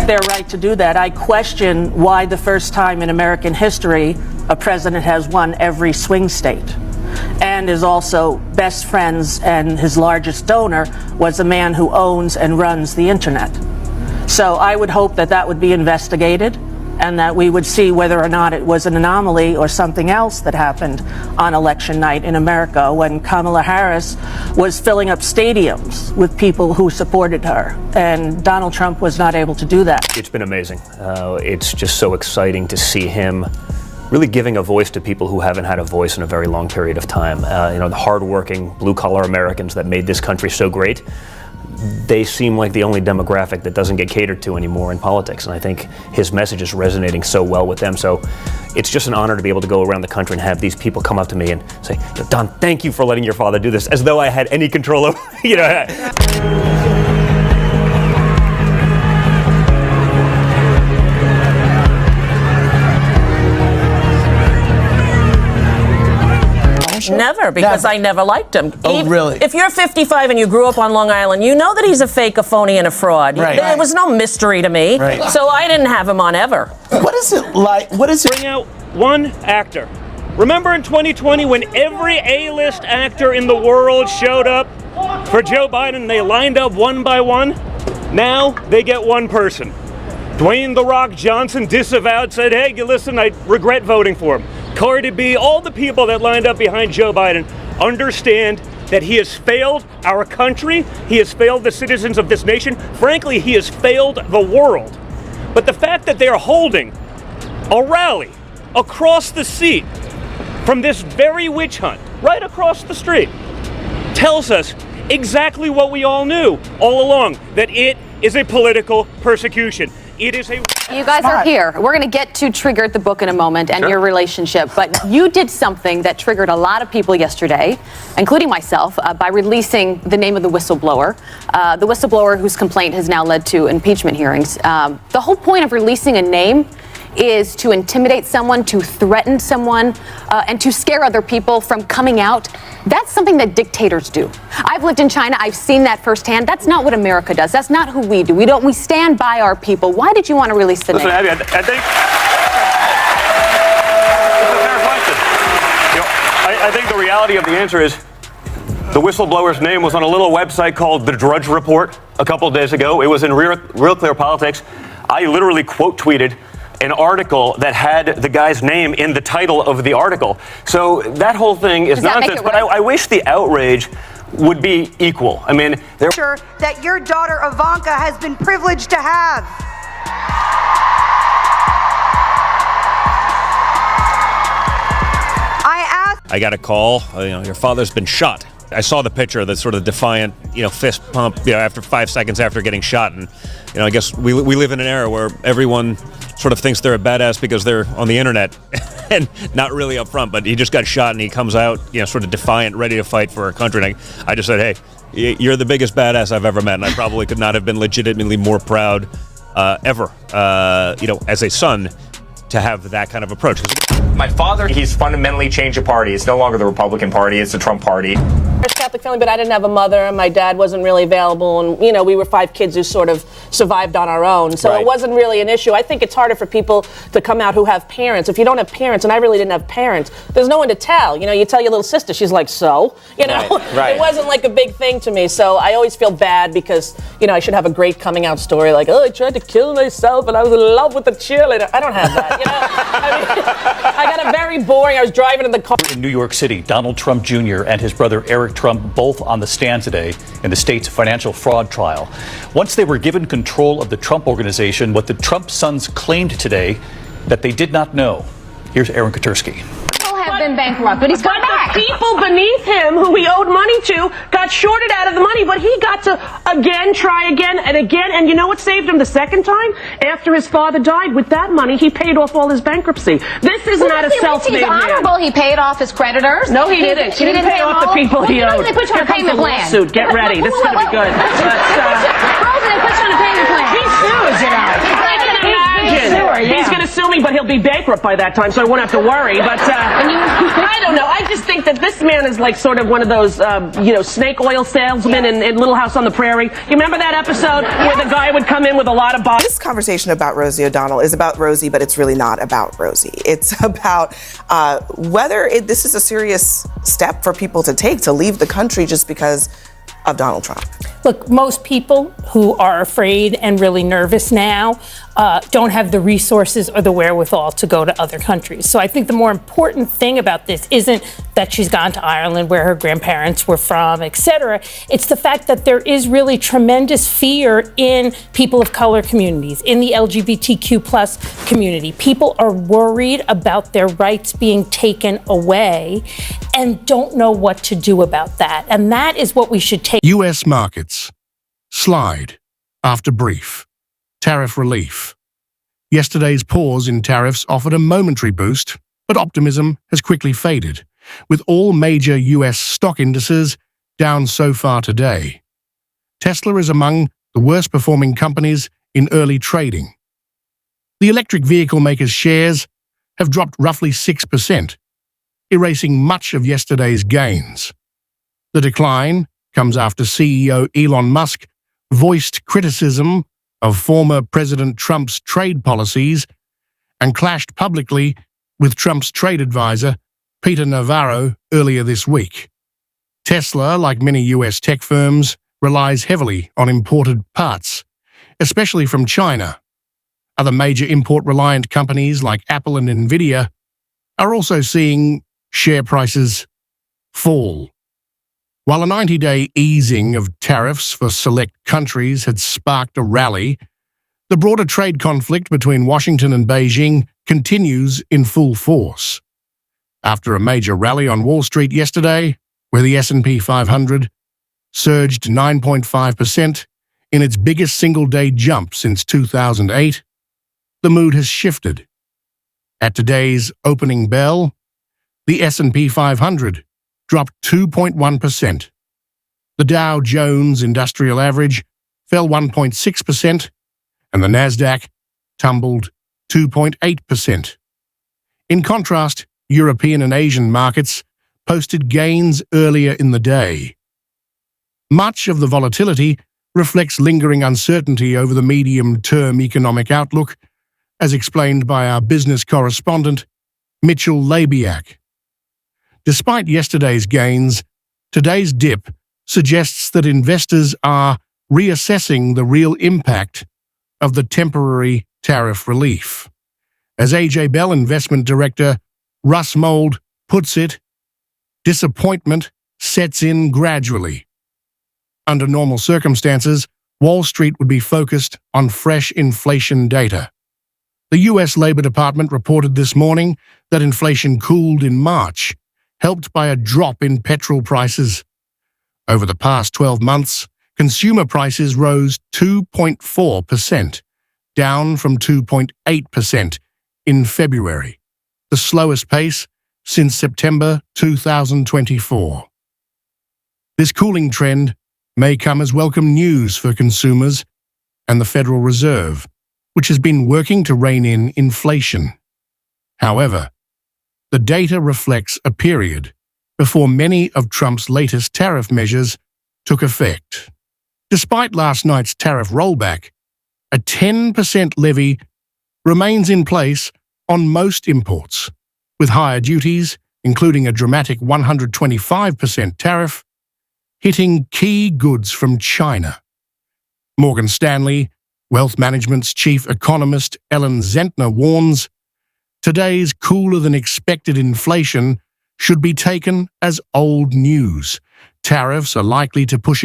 Their right to do that. I question why the first time in American history a president has won every swing state and is also best friends, and his largest donor was a man who owns and runs the internet. So I would hope that that would be investigated and that we would see whether or not it was an anomaly or something else that happened on election night in America when Kamala Harris was filling up stadiums with people who supported her, and Donald Trump was not able to do that. It's been amazing. It's just so exciting to see him really giving a voice to people who haven't had a voice in a very long period of time. The hardworking, blue-collar Americans that made this country so great, they seem like the only demographic that doesn't get catered to anymore in politics. And I think his message is resonating so well with them. So it's just an honor to be able to go around the country and have these people come up to me and say, Don, thank you for letting your father do this, as though I had any control over, Never, because I never liked him. Oh, really? If you're 55 and you grew up on Long Island, you know that he's a fake, a phony, and a fraud. Right. There was no mystery to me. Right. So I didn't have him on ever. What is it like? What is it? Bring out one actor. Remember in 2020 when every A-list actor in the world showed up for Joe Biden, they lined up one by one? Now they get one person. Dwayne "The Rock" Johnson disavowed, said, hey, listen, I regret voting for him. Cardi B, all the people that lined up behind Joe Biden understand that he has failed our country, he has failed the citizens of this nation, frankly, he has failed the world. But the fact that they are holding a rally across the seat from this very witch hunt, right across the street, tells us exactly what we all knew all along, that it is a political persecution. It is a... You guys are here. We're going to get to Triggered the book in a moment and your relationship, but you did something that triggered a lot of people yesterday, including myself, by releasing the name of the whistleblower whose complaint has now led to impeachment hearings. The whole point of releasing a name is to intimidate someone, to threaten someone, and to scare other people from coming out. That's something that dictators do. I've lived in China. I've seen that firsthand. That's not what America does. That's not who we do. We stand by our people. Why did you want to release the name? Abby, I think it's a fair question. I think the reality of the answer is the whistleblower's name was on a little website called The Drudge Report a couple of days ago. It was in Real Clear Politics. I literally quote tweeted an article that had the guy's name in the title of the article. So that whole thing is nonsense, but I wish the outrage would be equal. I mean, sure that your daughter Ivanka has been privileged to have. I got a call, your father's been shot. I saw the picture, the sort of defiant, fist pump, after 5 seconds after getting shot. And, I guess we live in an era where everyone sort of thinks they're a badass because they're on the internet and not really up front. But he just got shot and he comes out, sort of defiant, ready to fight for our country. And I just said, hey, you're the biggest badass I've ever met. And I probably could not have been legitimately more proud ever, as a son, to have that kind of approach. My father, he's fundamentally changed the party. It's no longer the Republican Party, it's the Trump Party. Catholic family, but I didn't have a mother, and my dad wasn't really available, and we were 5 kids who sort of survived on our own, so It wasn't really an issue. I think it's harder for people to come out who have parents. If you don't have parents, and I really didn't have parents, there's no one to tell. You tell your little sister, she's like, so? Right. It wasn't like a big thing to me, so I always feel bad because, I should have a great coming out story, like, I tried to kill myself, and I was in love with the cheerleader. I don't have that, I got a very boring, I was driving in the car. In New York City, Donald Trump Jr. and his brother Eric Trump both on the stand today in the state's financial fraud trial. Once they were given control of the Trump Organization, what the Trump sons claimed today that they did not know. Here's Aaron Katursky. Have been bankrupt, but he's come back. The people beneath him who he owed money to got shorted out of the money, but he got to try again, and you know what saved him the second time? After his father died, with that money, he paid off all his bankruptcy. This is not a self-made man. He's honorable. He paid off his creditors. No, he didn't. He didn't pay off the people he owed. They put you on a payment plan. Lawsuit. Get ready. This is going to be good. Rosie, they put you on a payment plan. He sues, I can imagine. He's going to sue me, but he'll be be bankrupt by that time, so I won't have to worry. But I don't know. I just think that this man is like sort of one of those, snake oil salesmen in Little House on the Prairie. You remember that episode where the guy would come in with a lot of bottles? This conversation about Rosie O'Donnell is about Rosie, but it's really not about Rosie. It's about whether this is a serious step for people to take to leave the country just because of Donald Trump. Look, most people who are afraid and really nervous now don't have the resources or the wherewithal to go to other countries. So I think the more important thing about this isn't that she's gone to Ireland where her grandparents were from, et cetera. It's the fact that there is really tremendous fear in people of color communities, in the LGBTQ plus community. People are worried about their rights being taken away and don't know what to do about that. And that is what we should take. U.S. markets slide after brief tariff relief. Yesterday's pause in tariffs offered a momentary boost, but optimism has quickly faded, with all major U.S. stock indices down so far today. Tesla is among the worst-performing companies in early trading. The electric vehicle maker's shares have dropped roughly 6%, erasing much of yesterday's gains. The decline comes after CEO Elon Musk voiced criticism of former President Trump's trade policies and clashed publicly with Trump's trade advisor, Peter Navarro, earlier this week. Tesla, like many U.S. tech firms, relies heavily on imported parts, especially from China. Other major import-reliant companies like Apple and Nvidia are also seeing share prices fall. While a 90-day easing of tariffs for select countries had sparked a rally, the broader trade conflict between Washington and Beijing continues in full force. After a major rally on Wall Street yesterday, where the S&P 500 surged 9.5% in its biggest single-day jump since 2008, the mood has shifted. At today's opening bell, the S&P 500 dropped 2.1%. The Dow Jones Industrial Average fell 1.6%, and the Nasdaq tumbled 2.8%. In contrast, European and Asian markets posted gains earlier in the day. Much of the volatility reflects lingering uncertainty over the medium-term economic outlook, as explained by our business correspondent, Mitchell Labiak. Despite yesterday's gains, today's dip suggests that investors are reassessing the real impact of the temporary tariff relief. As AJ Bell investment director Russ Mould puts it, disappointment sets in gradually. Under normal circumstances, Wall Street would be focused on fresh inflation data. The U.S. Labor Department reported this morning that inflation cooled in March, helped by a drop in petrol prices. Over the past 12 months, consumer prices rose 2.4%, down from 2.8% in February, the slowest pace since September 2024. This cooling trend may come as welcome news for consumers and the Federal Reserve, which has been working to rein in inflation. However, the data reflects a period before many of Trump's latest tariff measures took effect. Despite last night's tariff rollback, a 10% levy remains in place on most imports, with higher duties, including a dramatic 125% tariff, hitting key goods from China. Morgan Stanley, Wealth Management's chief economist Ellen Zentner warns, today's cooler-than-expected inflation should be taken as old news. Tariffs are likely to push